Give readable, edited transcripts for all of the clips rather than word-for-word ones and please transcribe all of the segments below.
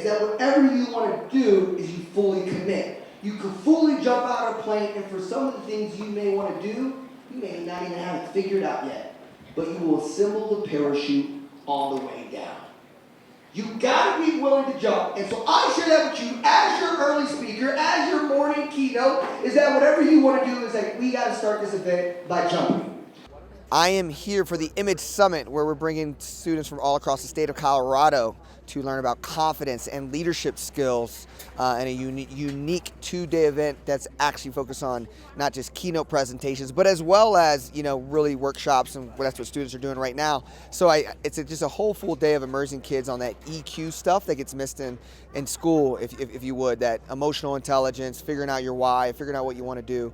is that whatever you want to do is you fully commit. You can fully jump out of a plane, and for some of the things you may want to do, you may not even have it figured out yet, but you will assemble the parachute on the way down. You gotta be willing to jump, and so I share that with you as your early speaker, as your morning keynote, is that whatever you want to do is like, we gotta start this event by jumping. I am here for the Image Summit, where we're bringing students from all across the state of Colorado to learn about confidence and leadership skills in a unique two-day event that's actually focused on not just keynote presentations, but as well as, really workshops, and that's what students are doing right now. So it's just a whole full day of immersing kids on that EQ stuff that gets missed in school, if you would, that emotional intelligence, figuring out your why, figuring out what you want to do.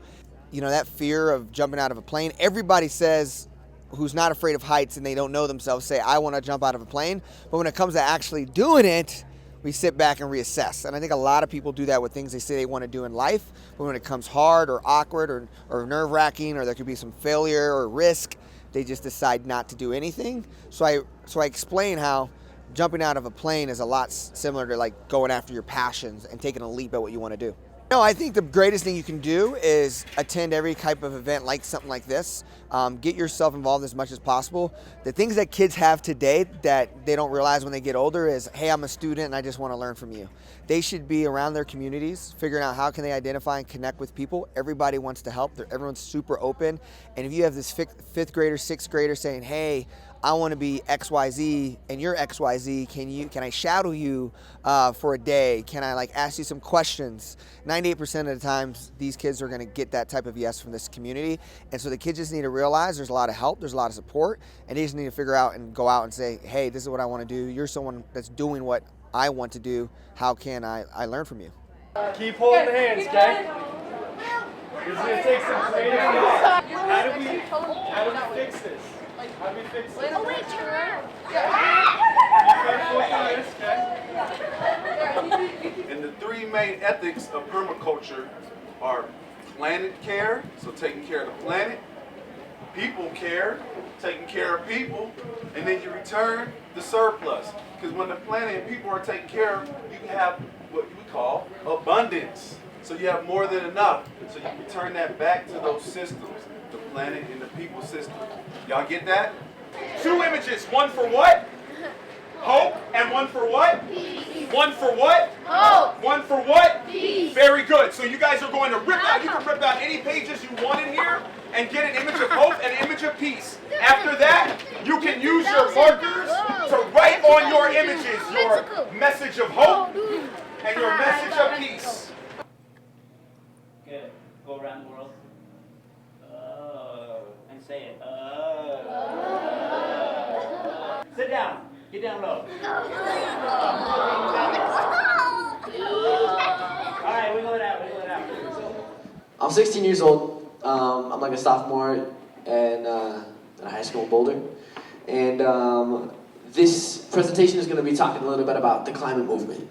That fear of jumping out of a plane, everybody says, who's not afraid of heights and they don't know themselves, say, I want to jump out of a plane. But when it comes to actually doing it, we sit back and reassess. And I think a lot of people do that with things they say they want to do in life. But when it comes hard or awkward or nerve-wracking, or there could be some failure or risk, they just decide not to do anything. So I explain how jumping out of a plane is a lot similar to like going after your passions and taking a leap at what you want to do. No, I think the greatest thing you can do is attend every type of event like something like this. Get yourself involved as much as possible. The things that kids have today that they don't realize when they get older is, hey, I'm a student and I just want to learn from you. They should be around their communities, figuring out how can they identify and connect with people. Everybody wants to help. Everyone's super open. And if you have this fifth grader, sixth grader saying, hey, I want to be XYZ and you're XYZ, can I shadow you for a day? Can I ask you some questions? 98% of the times these kids are going to get that type of yes from this community. And so the kids just need to realize there's a lot of help, there's a lot of support, and they just need to figure out and go out and say, hey, this is what I want to do. You're someone that's doing what I want to do. How can I learn from you? Keep holding the hands, okay? It's going to take some creative. How do we fix this? How do we fix this? Oh, wait, turn around. And the three main ethics of permaculture are planet care, so taking care of the planet, people care, taking care of people, and then you return the surplus. Because when the planet and people are taken care of, you can have what we call abundance. So you have more than enough. So you can return that back to those systems, the planet and the people system. Y'all get that? Two images, one for what? Hope, and one for what? Peace. One for what? Hope. One for what? Peace. Very good. So you guys are going to rip out, you can rip out any pages you want in here and get an image of hope and an image of peace. After that, you can use your markers to write on your images your message of hope and your message of peace. Good. Go around the world. And say it. Sit down. Get down low. All right, wiggle it out. I'm 16 years old. I'm like a sophomore in a high school in Boulder. And this presentation is going to be talking a little bit about the climate movement.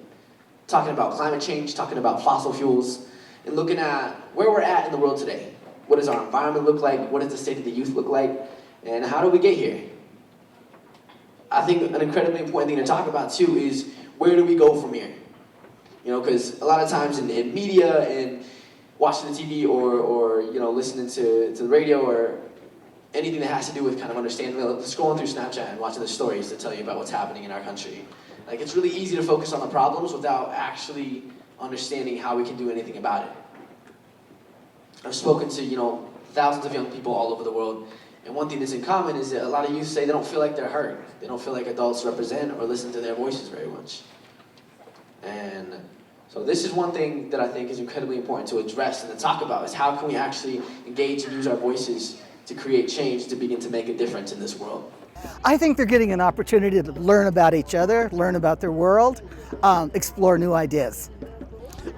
Talking about climate change, talking about fossil fuels, and looking at where we're at in the world today. What does our environment look like? What does the state of the youth look like? And how do we get here? I think an incredibly important thing to talk about too is where do we go from here? Because a lot of times in media and watching the TV or listening to the radio or anything that has to do with kind of understanding, scrolling through Snapchat and watching the stories to tell you about what's happening in our country. It's really easy to focus on the problems without actually understanding how we can do anything about it. I've spoken to, thousands of young people all over the world, and one thing that's in common is that a lot of youth say they don't feel like they're heard. They don't feel like adults represent or listen to their voices very much. And so this is one thing that I think is incredibly important to address and to talk about, is how can we actually engage and use our voices to create change, to begin to make a difference in this world. I think they're getting an opportunity to learn about each other, learn about their world, explore new ideas.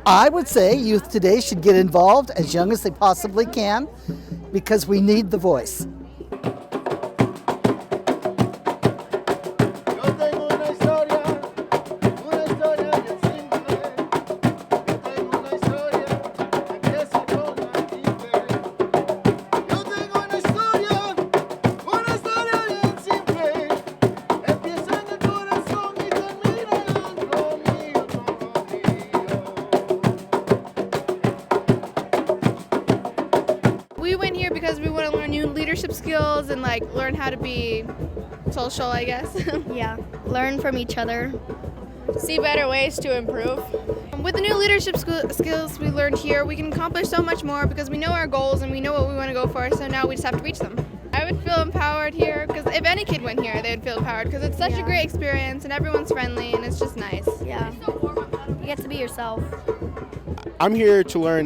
I would say youth today should get involved as young as they possibly can, because we need the voice. leadership skills and like learn how to be social, I guess. Yeah, learn from each other. See better ways to improve. With the new leadership skills we learned here, we can accomplish so much more because we know our goals and we know what we want to go for, so now we just have to reach them. I would feel empowered here because if any kid went here, they would feel empowered because it's such a great experience and everyone's friendly and it's just nice. Yeah, you get to be yourself. I'm here to learn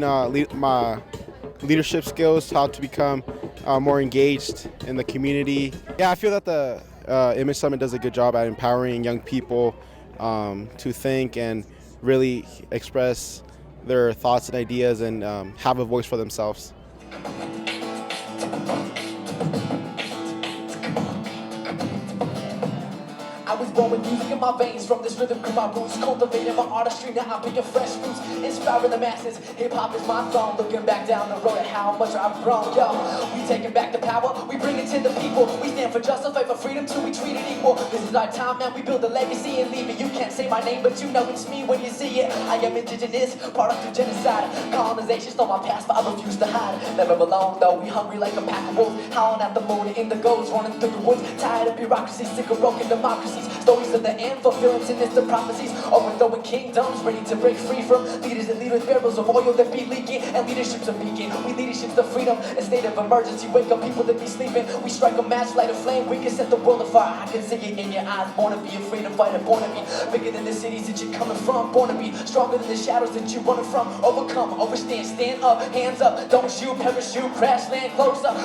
my leadership skills, how to become more engaged in the community. Yeah, I feel that the Image Summit does a good job at empowering young people to think and really express their thoughts and ideas and have a voice for themselves. I was born with music in my veins, from this rhythm grew my roots, cultivating my artistry, now I'm picking fresh fruits, inspiring the masses. Hip-hop is my throne, looking back down the road at how much I've grown. Yo, we taking back the power, we bring it to the people, we stand for justice, fight for freedom till we treat it equal. This is our time, man, we build a legacy and leave it. You can't say my name, but you know it's me when you see it. I am indigenous, product of genocide, colonization stole my past, but I refuse to hide. Never alone, though, we hungry like a pack of wolves, howling at the moon and indigos, running through the woods, tired of bureaucracy, sick of broken democracies. Stories of the end, fulfilling sinister prophecies, overthrowing kingdoms, ready to break free from leaders and leaders, barrels of oil that be leaking, and leadership's a beacon. We leadership's the freedom, a state of emergency. Wake up people that be sleeping. We strike a match, light a flame. We can set the world afire. I can see it in your eyes. Born to be afraid to fight it. Born to be bigger than the cities that you're coming from. Born to be stronger than the shadows that you're running from. Overcome, overstand, stand up, hands up. Don't shoot, parachute, crash, land, close up.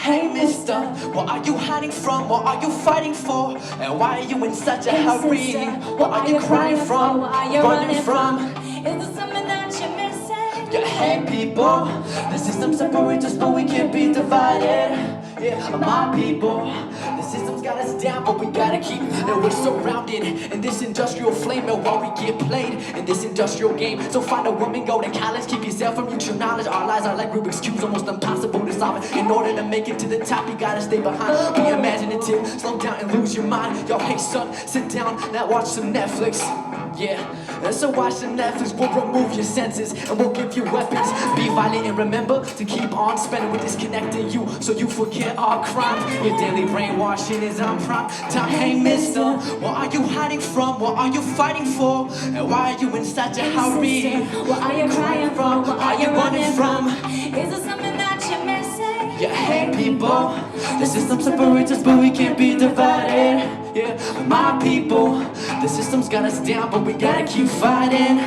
Hey mister, what are you hiding from? What are you fighting for? And why are you in such a hurry? What are you crying from? What are you running from? Is there something that you're missing? Yeah, hey people, the system separates us but we can't be divided. Yeah, my people, the system's got us down but we gotta keep. And we're surrounded in this industrial flame, and while we get played in this industrial game. So find a woman, go to college, keep yourself from mutual knowledge. Our lives are like Rubik's Cubes, almost impossible to solve it. In order to make it to the top, you gotta stay behind. Be imaginative, slow down and lose your mind. Yo, hey son, sit down, now watch some Netflix. Yeah, and so watch some Netflix, we'll remove your senses and we'll give you weapons. Be violent and remember to keep on spending. We're disconnecting you so you forget our crimes. Your daily brainwashing is on prime time. Hey mister, what are you hiding from? What are you fighting for? And why are you in such a hurry? What are you crying from? What are you running from? Is there something that you're missing? Yeah, hey people, the system separates us but we can't be divided. Yeah, my people, the system's got us down but we gotta keep fighting.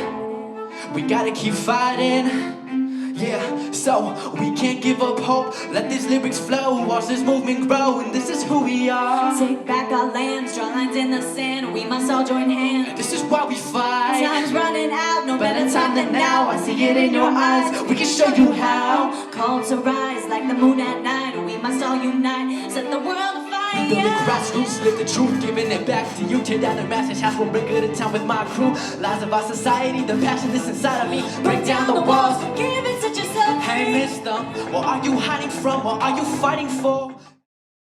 We gotta keep fighting. Yeah, so we can't give up hope. Let these lyrics flow, watch this movement grow, and this is who we are. Take back our lands, draw lines in the sand. We must all join hands. This is why we fight. Time's running out, no better time than now. I see it in your eyes, we can show you how. Call to rise like the moon at night. We must all unite, set the world afire. Build the grassroots, live the truth, giving it back to you. Tear down the massive house, we'll bring it to town with my crew. Lives of our society, the passion that's inside of me. Break down the walls, give it to yourself. Hey mister, what are you hiding from? What are you fighting for?